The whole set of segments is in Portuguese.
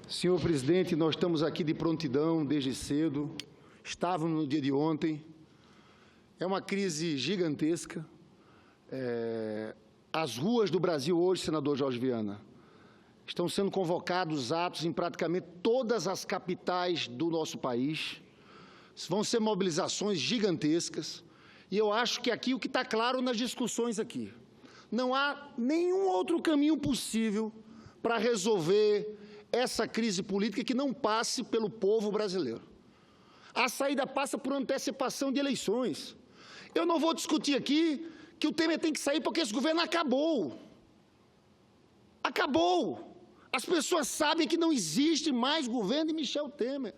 Senhor presidente, nós estamos aqui de prontidão desde cedo, estávamos no dia de ontem, é uma crise gigantesca. As ruas do Brasil hoje, senador Jorge Viana, estão sendo convocados atos em praticamente todas as capitais do nosso país. Vão ser mobilizações gigantescas. E eu acho que aqui o que está claro nas discussões aqui, não há nenhum outro caminho possível para resolver essa crise política que não passe pelo povo brasileiro. A saída passa por antecipação de eleições. Eu não vou discutir aqui que o Temer tem que sair porque esse governo acabou. Acabou. As pessoas sabem que não existe mais governo de Michel Temer.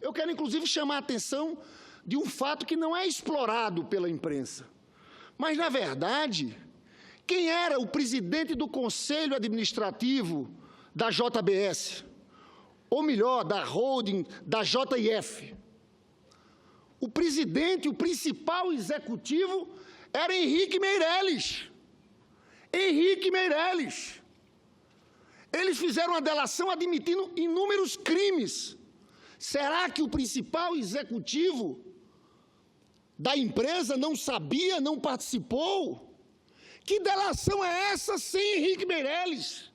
Eu quero, inclusive, chamar a atenção de um fato que não é explorado pela imprensa. Mas, na verdade, quem era o presidente do Conselho Administrativo da JBS, ou melhor, da holding da JIF? O presidente, o principal executivo, era Henrique Meirelles. Henrique Meirelles. Eles fizeram uma delação admitindo inúmeros crimes. Será que o principal executivo da empresa não sabia, não participou? Que delação é essa sem Henrique Meirelles?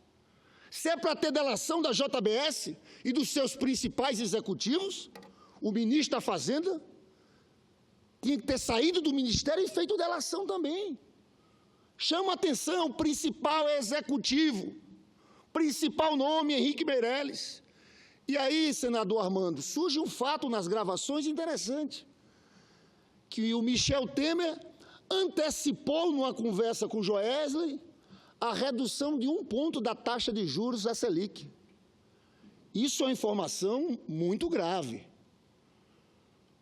Se é para ter delação da JBS e dos seus principais executivos, o ministro da Fazenda tinha que ter saído do ministério e feito delação também. Chama a atenção, principal executivo, principal nome, Henrique Meirelles. E aí, senador Armando, surge um fato nas gravações interessante, que o Michel Temer antecipou, numa conversa com o Joesley, a redução de 1 ponto da taxa de juros da Selic. Isso é uma informação muito grave,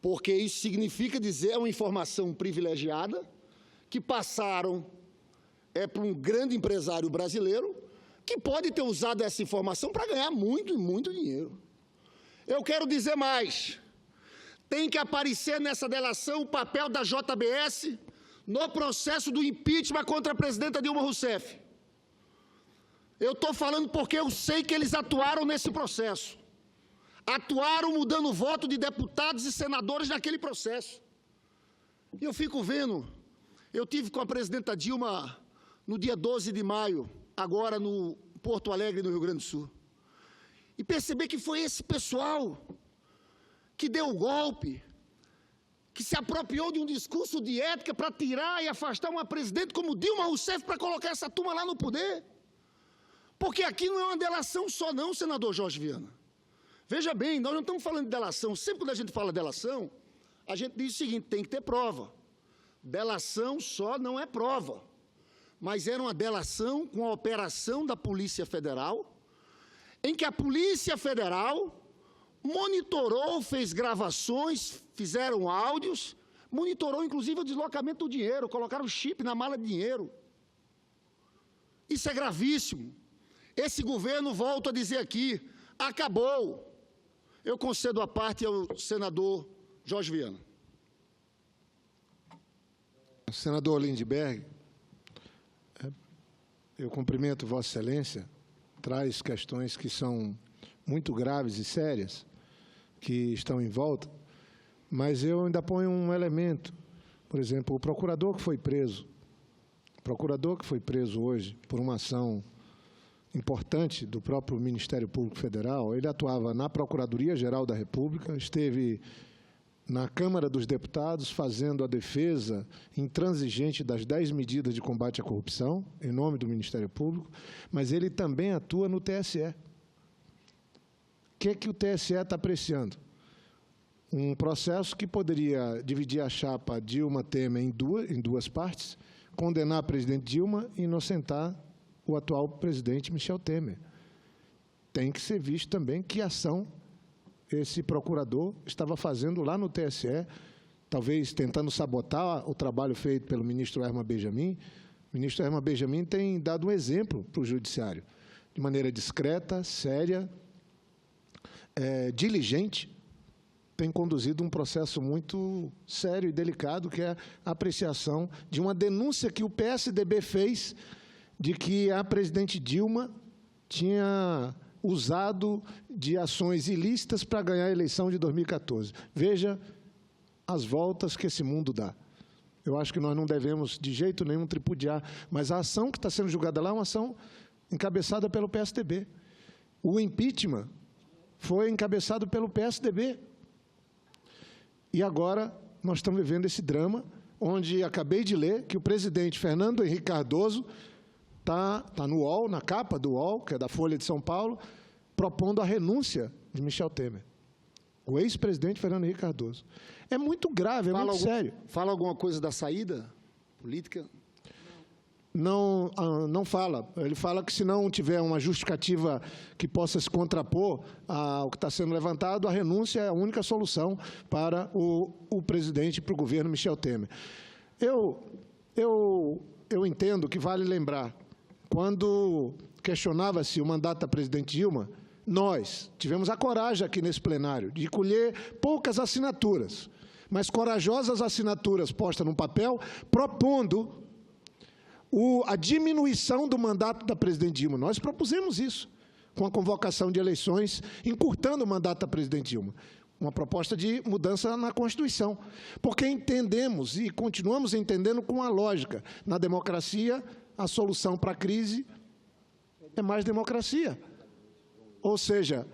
porque isso significa dizer, é uma informação privilegiada, que passaram para um grande empresário brasileiro, que pode ter usado essa informação para ganhar muito e muito dinheiro. Eu quero dizer mais, tem que aparecer nessa delação o papel da JBS no processo do impeachment contra a presidenta Dilma Rousseff. Eu estou falando porque eu sei que eles atuaram nesse processo. Atuaram mudando o voto de deputados e senadores naquele processo. E eu fico vendo, eu tive com a presidenta Dilma no dia 12 de maio, agora no Porto Alegre, no Rio Grande do Sul. E perceber que foi esse pessoal que deu o golpe, que se apropriou de um discurso de ética para tirar e afastar uma presidente como Dilma Rousseff para colocar essa turma lá no poder. Porque aqui não é uma delação só não, senador Jorge Viana. Veja bem, nós não estamos falando de delação. Sempre quando a gente fala delação, a gente diz o seguinte, tem que ter prova. Delação só não é prova. Mas era uma delação com a operação da Polícia Federal, em que a Polícia Federal monitorou, fez gravações, fizeram áudios, monitorou inclusive o deslocamento do dinheiro, colocaram chip na mala de dinheiro. Isso é gravíssimo. Esse governo, volto a dizer aqui, acabou. Eu concedo a parte ao senador Jorge Viana. Senador Lindbergh, eu cumprimento Vossa Excelência, traz questões que são muito graves e sérias, que estão em volta, mas eu ainda ponho um elemento. Por exemplo, o procurador que foi preso hoje por uma ação importante do próprio Ministério Público Federal, ele atuava na Procuradoria-Geral da República, esteve na Câmara dos Deputados fazendo a defesa intransigente das 10 medidas de combate à corrupção, em nome do Ministério Público, mas ele também atua no TSE. O que o TSE está apreciando? Um processo que poderia dividir a chapa Dilma Temer em duas partes, condenar a presidente Dilma e inocentar o atual presidente Michel Temer. Tem que ser visto também que ação esse procurador estava fazendo lá no TSE, talvez tentando sabotar o trabalho feito pelo ministro Herman Benjamin. O ministro Herman Benjamin tem dado um exemplo para o judiciário, de maneira discreta, séria, diligente, tem conduzido um processo muito sério e delicado, que é a apreciação de uma denúncia que o PSDB fez de que a presidente Dilma tinha usado de ações ilícitas para ganhar a eleição de 2014. Veja as voltas que esse mundo dá. Eu acho que nós não devemos, de jeito nenhum, tripudiar, mas a ação que está sendo julgada lá é uma ação encabeçada pelo PSDB. O impeachment foi encabeçado pelo PSDB. E agora nós estamos vivendo esse drama, onde acabei de ler que o presidente Fernando Henrique Cardoso está no UOL, na capa do UOL, que é da Folha de São Paulo, propondo a renúncia de Michel Temer. O ex-presidente Fernando Henrique Cardoso. É muito grave, é muito sério. Fala alguma coisa da saída política? Não, não fala. Ele fala que, se não tiver uma justificativa que possa se contrapor ao que está sendo levantado, a renúncia é a única solução para o presidente e para o governo Michel Temer. Eu entendo que vale lembrar, quando questionava-se o mandato da presidente Dilma, nós tivemos a coragem aqui nesse plenário de colher poucas assinaturas, mas corajosas assinaturas postas num papel, propondo a diminuição do mandato da presidente Dilma. Nós propusemos isso, com a convocação de eleições, encurtando o mandato da presidente Dilma. Uma proposta de mudança na Constituição. Porque entendemos e continuamos entendendo com a lógica. Na democracia, a solução para a crise é mais democracia. Ou seja,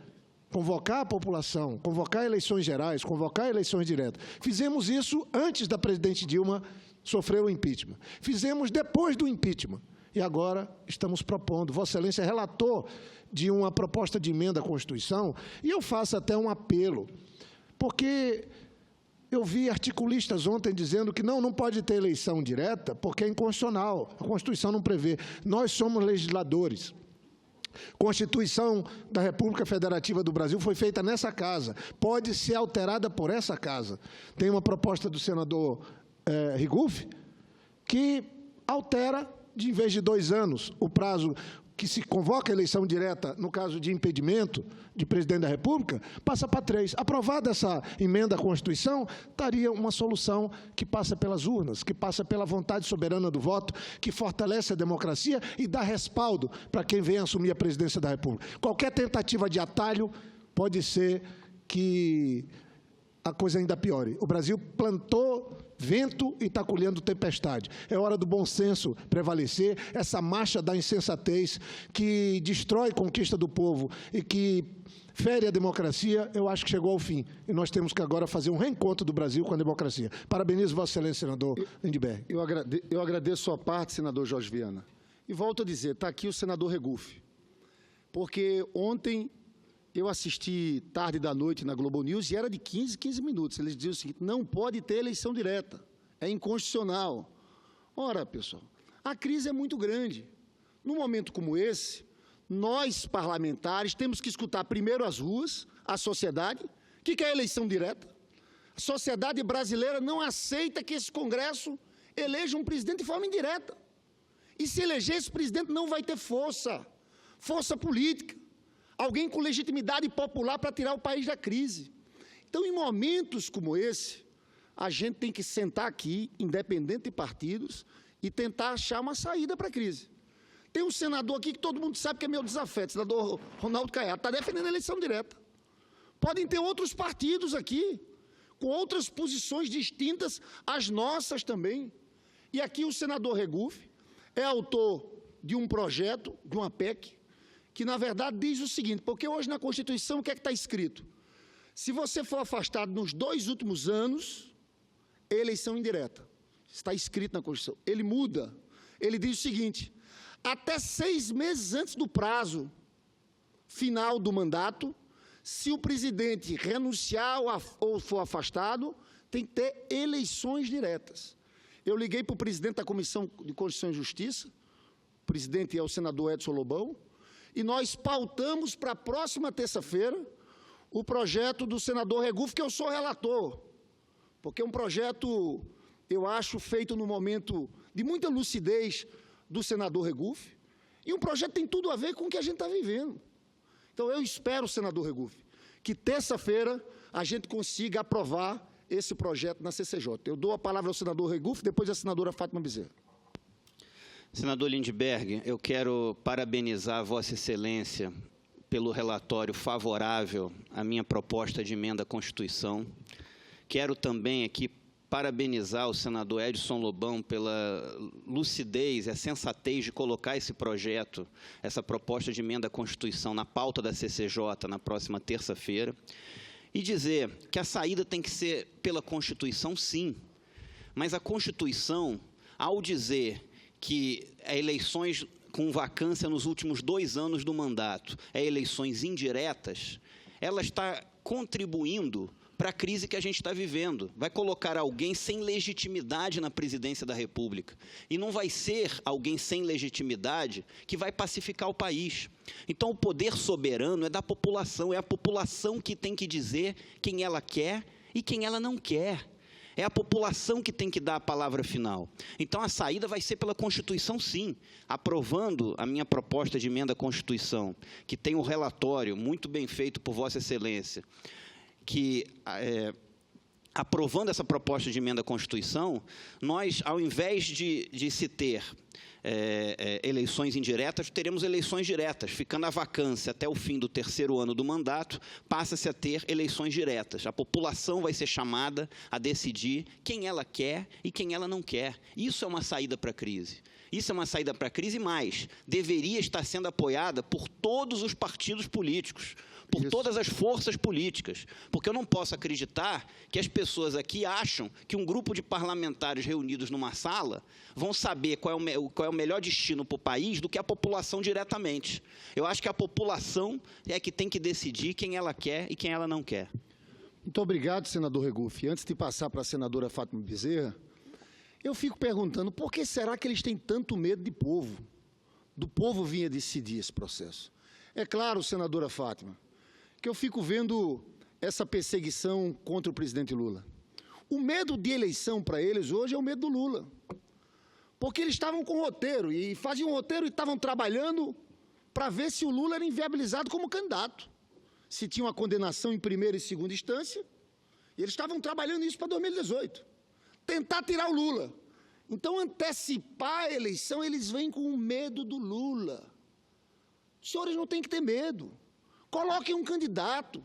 convocar a população, convocar eleições gerais, convocar eleições diretas. Fizemos isso antes da presidente Dilma sofrer o impeachment. Fizemos depois do impeachment. E agora estamos propondo. Vossa Excelência é relator de uma proposta de emenda à Constituição, e eu faço até um apelo, porque eu vi articulistas ontem dizendo que não pode ter eleição direta porque é inconstitucional. A Constituição não prevê. Nós somos legisladores. Constituição da República Federativa do Brasil foi feita nessa casa, pode ser alterada por essa casa. Tem uma proposta do senador Riguffi que altera, em vez de 2 anos, o prazo que se convoca a eleição direta, no caso de impedimento de presidente da República, passa para 3. Aprovada essa emenda à Constituição, estaria uma solução que passa pelas urnas, que passa pela vontade soberana do voto, que fortalece a democracia e dá respaldo para quem vem assumir a presidência da República. Qualquer tentativa de atalho pode ser que a coisa ainda piore. O Brasil plantou vento e está colhendo tempestade. É hora do bom senso prevalecer, essa marcha da insensatez que destrói a conquista do povo e que fere a democracia, eu acho que chegou ao fim. E nós temos que agora fazer um reencontro do Brasil com a democracia. Parabenizo Vossa Excelência, senador Lindbergh. Eu agradeço a sua parte, senador Jorge Viana. E volto a dizer, está aqui o senador Riguffi. Porque ontem eu assisti tarde da noite na Globo News e era de 15 minutos. Eles diziam o seguinte: não pode ter eleição direta, é inconstitucional. Ora, pessoal, a crise é muito grande. Num momento como esse, nós, parlamentares, temos que escutar primeiro as ruas, a sociedade, que quer eleição direta. A sociedade brasileira não aceita que esse Congresso eleja um presidente de forma indireta. E se eleger esse presidente, não vai ter força política. Alguém com legitimidade popular para tirar o país da crise. Então, em momentos como esse, a gente tem que sentar aqui, independente de partidos, e tentar achar uma saída para a crise. Tem um senador aqui que todo mundo sabe que é meu desafeto, senador Ronaldo Caiado, está defendendo a eleição direta. Podem ter outros partidos aqui, com outras posições distintas às nossas também. E aqui o senador Riguffi é autor de um projeto, de uma PEC, que, na verdade, diz o seguinte, porque hoje na Constituição o que é que está escrito? Se você for afastado nos 2 últimos anos, eleição indireta. Está escrito na Constituição. Ele muda. Ele diz o seguinte: até 6 meses antes do prazo final do mandato, se o presidente renunciar ou for afastado, tem que ter eleições diretas. Eu liguei para o presidente da Comissão de Constituição e Justiça, o presidente é o senador Edson Lobão, e nós pautamos para a próxima terça-feira o projeto do senador Riguffi, que eu sou relator, porque é um projeto, eu acho, feito no momento de muita lucidez do senador Riguffi, e um projeto que tem tudo a ver com o que a gente está vivendo. Então, eu espero, senador Riguffi, que terça-feira a gente consiga aprovar esse projeto na CCJ. Eu dou a palavra ao senador Riguffi, depois à senadora Fátima Bezerra. Senador Lindbergh, eu quero parabenizar Vossa Excelência pelo relatório favorável à minha proposta de emenda à Constituição. Quero também aqui parabenizar o senador Edson Lobão pela lucidez e a sensatez de colocar esse projeto, essa proposta de emenda à Constituição na pauta da CCJ na próxima terça-feira, e dizer que a saída tem que ser pela Constituição, sim, mas a Constituição, ao dizer que eleições com vacância nos últimos 2 anos do mandato, eleições indiretas, ela está contribuindo para a crise que a gente está vivendo. Vai colocar alguém sem legitimidade na presidência da República. E não vai ser alguém sem legitimidade que vai pacificar o país. Então, o poder soberano é da população, é a população que tem que dizer quem ela quer e quem ela não quer. É a população que tem que dar a palavra final. Então, a saída vai ser pela Constituição, sim. Aprovando a minha proposta de emenda à Constituição, que tem um relatório muito bem feito por Vossa Excelência, que, aprovando essa proposta de emenda à Constituição, nós, ao invés de se ter eleições indiretas, teremos eleições diretas. Ficando a vacância até o fim do 3º ano do mandato, passa-se a ter eleições diretas. A população vai ser chamada a decidir quem ela quer e quem ela não quer. Isso é uma saída para a crise. Isso é uma saída para a crise, mas deveria estar sendo apoiada por todos os partidos políticos, por todas as forças políticas, porque eu não posso acreditar que as pessoas aqui acham que um grupo de parlamentares reunidos numa sala vão saber qual é o melhor destino para o país do que a população diretamente. Eu acho que a população é que tem que decidir quem ela quer e quem ela não quer. Muito obrigado, senador Regufe. Antes de passar para a senadora Fátima Bezerra, eu fico perguntando por que será que eles têm tanto medo de povo? Do povo vinha decidir esse processo. É claro, senadora Fátima, que eu fico vendo essa perseguição contra o presidente Lula. O medo de eleição para eles hoje é o medo do Lula. Porque eles estavam com roteiro, e faziam roteiro e estavam trabalhando para ver se o Lula era inviabilizado como candidato. Se tinha uma condenação em primeira e segunda instância, e eles estavam trabalhando isso para 2018. Tentar tirar o Lula. Então, antecipar a eleição, eles vêm com o medo do Lula. Os senhores não têm que ter medo. Coloquem um candidato,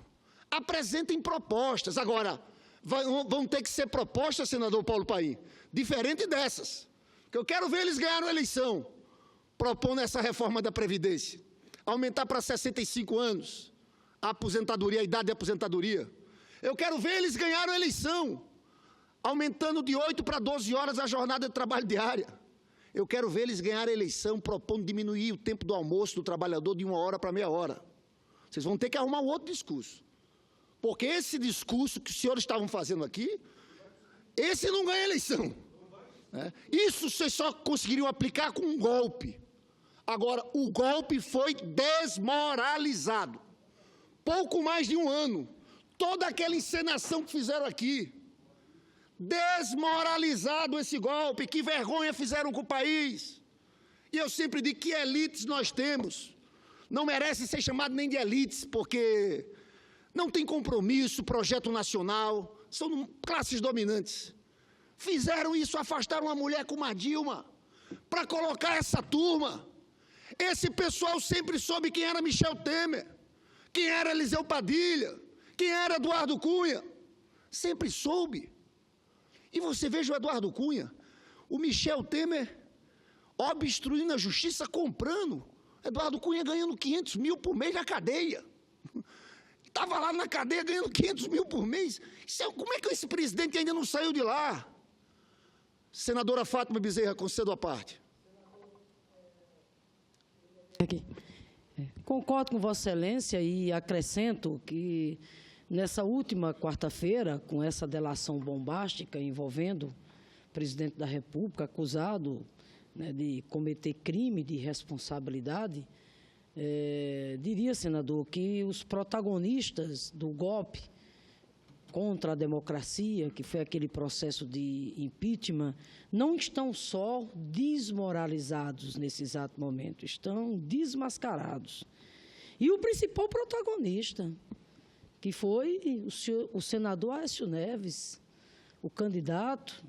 apresentem propostas. Agora, vão ter que ser propostas, senador Paulo Paim, diferente dessas. Que eu quero ver eles ganharem a eleição, propondo essa reforma da Previdência, aumentar para 65 anos a aposentadoria, a idade de aposentadoria. Eu quero ver eles ganharem a eleição, aumentando de 8 para 12 horas a jornada de trabalho diária. Eu quero ver eles ganharem a eleição, propondo diminuir o tempo do almoço do trabalhador de 1 hora para meia hora. Vocês vão ter que arrumar um outro discurso. Porque esse discurso que os senhores estavam fazendo aqui, esse não ganha eleição. Isso vocês só conseguiriam aplicar com um golpe. Agora, o golpe foi desmoralizado. Pouco mais de 1 ano. Toda aquela encenação que fizeram aqui. Desmoralizado esse golpe. Que vergonha fizeram com o país. E eu sempre digo que elites nós temos. Não merece ser chamado nem de elites, porque não tem compromisso, projeto nacional, são classes dominantes. Fizeram isso, afastaram uma mulher como a Dilma, para colocar essa turma. Esse pessoal sempre soube quem era Michel Temer, quem era Eliseu Padilha, quem era Eduardo Cunha. Sempre soube. E você veja o Eduardo Cunha, o Michel Temer obstruindo a justiça, comprando. Eduardo Cunha ganhando 500 mil por mês na cadeia. Estava lá na cadeia ganhando 500 mil por mês. Como é que esse presidente ainda não saiu de lá? Senadora Fátima Bezerra, concedo a parte. Aqui. Concordo com Vossa Excelência e acrescento que, nessa última quarta-feira, com essa delação bombástica envolvendo o presidente da República, acusado de cometer crime de responsabilidade, diria, senador, que os protagonistas do golpe contra a democracia, que foi aquele processo de impeachment, não estão só desmoralizados nesse exato momento, estão desmascarados. E o principal protagonista, que foi o senador Aécio Neves, o candidato,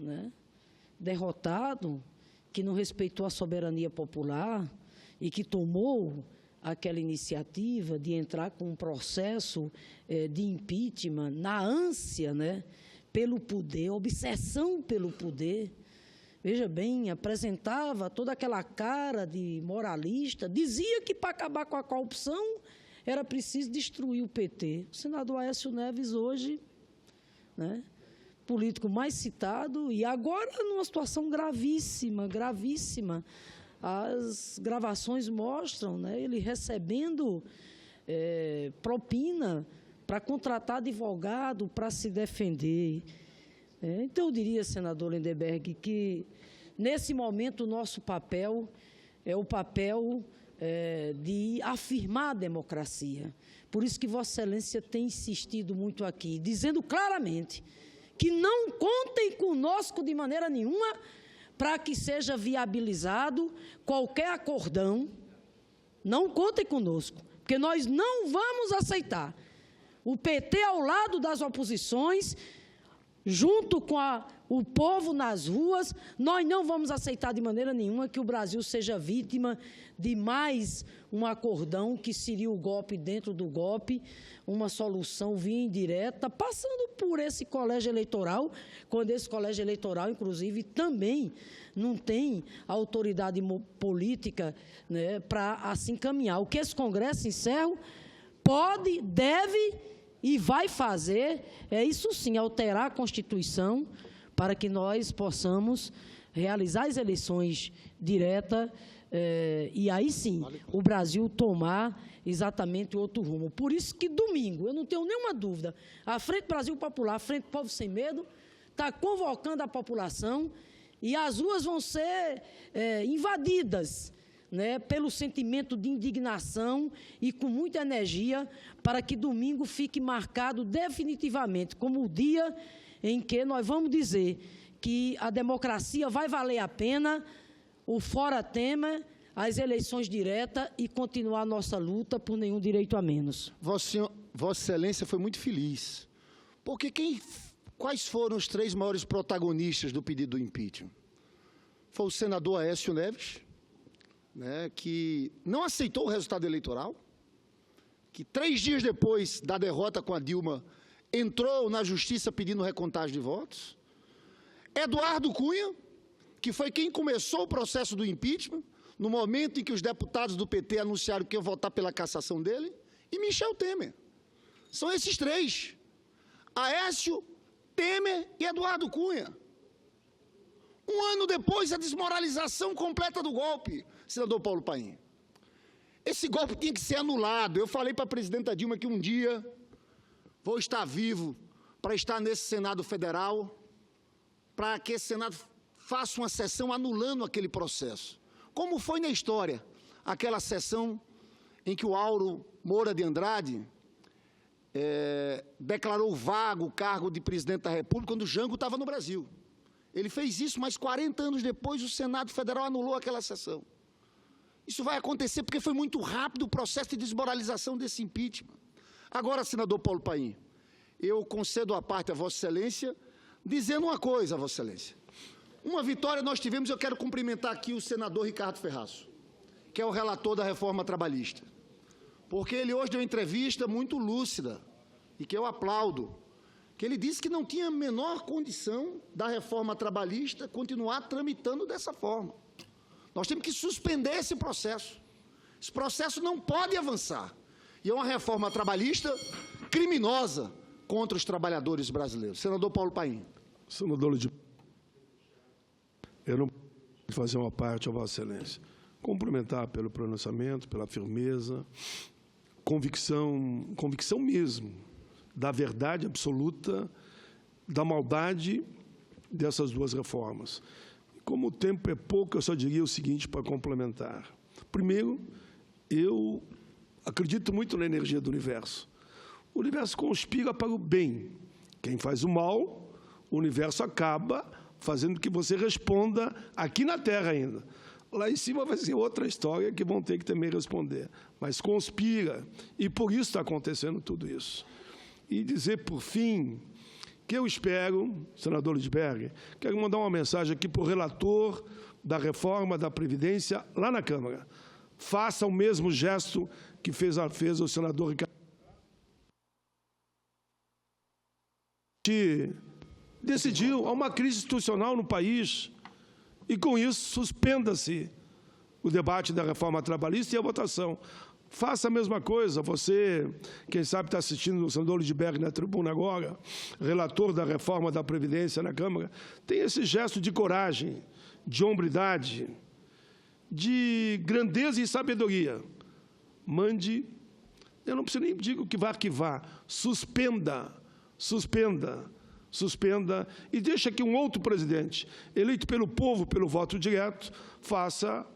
derrotado, que não respeitou a soberania popular e que tomou aquela iniciativa de entrar com um processo de impeachment na ânsia, né, pelo poder, obsessão pelo poder. Veja bem, apresentava toda aquela cara de moralista, dizia que para acabar com a corrupção era preciso destruir o PT. O senador Aécio Neves hoje, né, político mais citado, e agora numa situação gravíssima, gravíssima. As gravações mostram, né, ele recebendo propina para contratar advogado para se defender. Então, eu diria, senador Lindenberg, que, nesse momento, o nosso papel é o papel de afirmar a democracia. Por isso que Vossa Excelência tem insistido muito aqui, dizendo claramente que não contem conosco de maneira nenhuma para que seja viabilizado qualquer acordão. Não contem conosco, porque nós não vamos aceitar o PT ao lado das oposições, junto com o povo nas ruas. Nós não vamos aceitar de maneira nenhuma que o Brasil seja vítima de mais um acordão, que seria o golpe dentro do golpe, uma solução via indireta, passando por esse colégio eleitoral, quando esse colégio eleitoral, inclusive, também não tem autoridade política, né, para assim caminhar. O que esse Congresso, encerro, pode, deve e vai fazer é isso sim, alterar a Constituição para que nós possamos realizar as eleições diretas e aí sim o Brasil tomar exatamente outro rumo. Por isso que domingo, eu não tenho nenhuma dúvida, a Frente Brasil Popular, a Frente Povo Sem Medo, está convocando a população e as ruas vão ser invadidas, né, pelo sentimento de indignação e com muita energia, para que domingo fique marcado definitivamente como o dia em que nós vamos dizer que a democracia vai valer a pena, o fora Temer, as eleições diretas e continuar a nossa luta por nenhum direito a menos. Vossa Excelência foi muito feliz, porque quais foram os 3 maiores protagonistas do pedido do impeachment? Foi o senador Aécio Neves, né, que não aceitou o resultado eleitoral, que 3 dias depois da derrota com a Dilma, entrou na justiça pedindo recontagem de votos. Eduardo Cunha, que foi quem começou o processo do impeachment, no momento em que os deputados do PT anunciaram que iam votar pela cassação dele, e Michel Temer. São esses 3, Aécio, Temer e Eduardo Cunha. Um ano depois, a desmoralização completa do golpe, senador Paulo Paim. Esse golpe tinha que ser anulado. Eu falei para a presidenta Dilma que um dia vou estar vivo para estar nesse Senado Federal, para que esse Senado faça uma sessão anulando aquele processo. Como foi na história, aquela sessão em que o Auro Moura de Andrade declarou vago o cargo de presidente da República quando o Jango estava no Brasil. Ele fez isso, mas 40 anos depois o Senado Federal anulou aquela sessão. Isso vai acontecer porque foi muito rápido o processo de desmoralização desse impeachment. Agora, senador Paulo Paim, eu concedo a parte a Vossa Excelência, dizendo uma coisa, Vossa Excelência. Uma vitória nós tivemos, eu quero cumprimentar aqui o senador Ricardo Ferraço, que é o relator da reforma trabalhista, porque ele hoje deu uma entrevista muito lúcida, e que eu aplaudo, que ele disse que não tinha a menor condição da reforma trabalhista continuar tramitando dessa forma. Nós temos que suspender esse processo. Esse processo não pode avançar. E é uma reforma trabalhista criminosa contra os trabalhadores brasileiros. Senador Paulo Paim. Senador, eu não posso fazer uma parte a Vossa Excelência. Cumprimentar pelo pronunciamento, pela firmeza, convicção mesmo, da verdade absoluta, da maldade dessas 2 reformas. Como o tempo é pouco, eu só diria o seguinte para complementar. Primeiro, eu acredito muito na energia do universo. O universo conspira para o bem. Quem faz o mal, o universo acaba fazendo que você responda aqui na Terra ainda. Lá em cima vai ser outra história que vão ter que também responder. Mas conspira, e por isso está acontecendo tudo isso. E dizer, por fim, que eu espero, senador Lindbergh, quero mandar uma mensagem aqui para o relator, da reforma da Previdência lá na Câmara. Faça o mesmo gesto que fez o senador Ricardo. Que decidiu, há uma crise institucional no país, e com isso suspenda-se o debate da reforma trabalhista e a votação. Faça a mesma coisa, você, quem sabe está assistindo o senador Lindbergh na tribuna agora, relator da reforma da Previdência na Câmara, tem esse gesto de coragem, de hombridade, de grandeza e sabedoria. Mande, eu não preciso nem dizer que vai arquivar, suspenda, e deixa que um outro presidente, eleito pelo povo, pelo voto direto, faça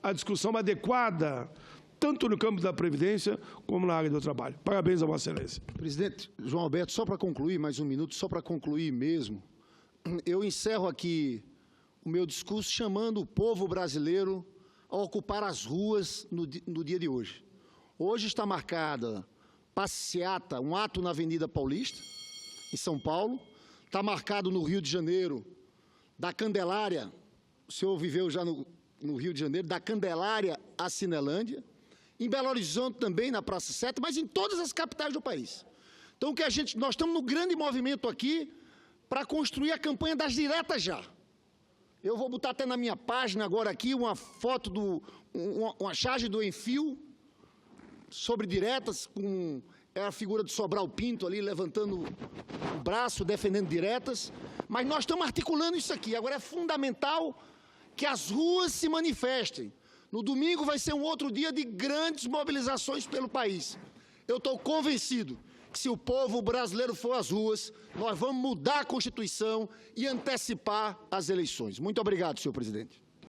a discussão adequada, tanto no campo da Previdência como na área do trabalho. Parabéns a Vossa Excelência. Presidente João Alberto, só para concluir, mais um minuto, só para concluir mesmo, eu encerro aqui o meu discurso chamando o povo brasileiro a ocupar as ruas no dia de hoje. Hoje está marcada passeata, um ato na Avenida Paulista, em São Paulo. Está marcado no Rio de Janeiro, da Candelária, o senhor viveu já no Rio de Janeiro, da Candelária à Cinelândia, em Belo Horizonte também, na Praça 7, mas em todas as capitais do país. Então, nós estamos no grande movimento aqui para construir a campanha das diretas já. Eu vou botar até na minha página agora aqui uma foto, uma charge do Enfio sobre diretas, com a figura do Sobral Pinto ali levantando o braço, defendendo diretas. Mas nós estamos articulando isso aqui. Agora é fundamental que as ruas se manifestem. No domingo vai ser um outro dia de grandes mobilizações pelo país. Eu estou convencido que se o povo brasileiro for às ruas, nós vamos mudar a Constituição e antecipar as eleições. Muito obrigado, senhor presidente.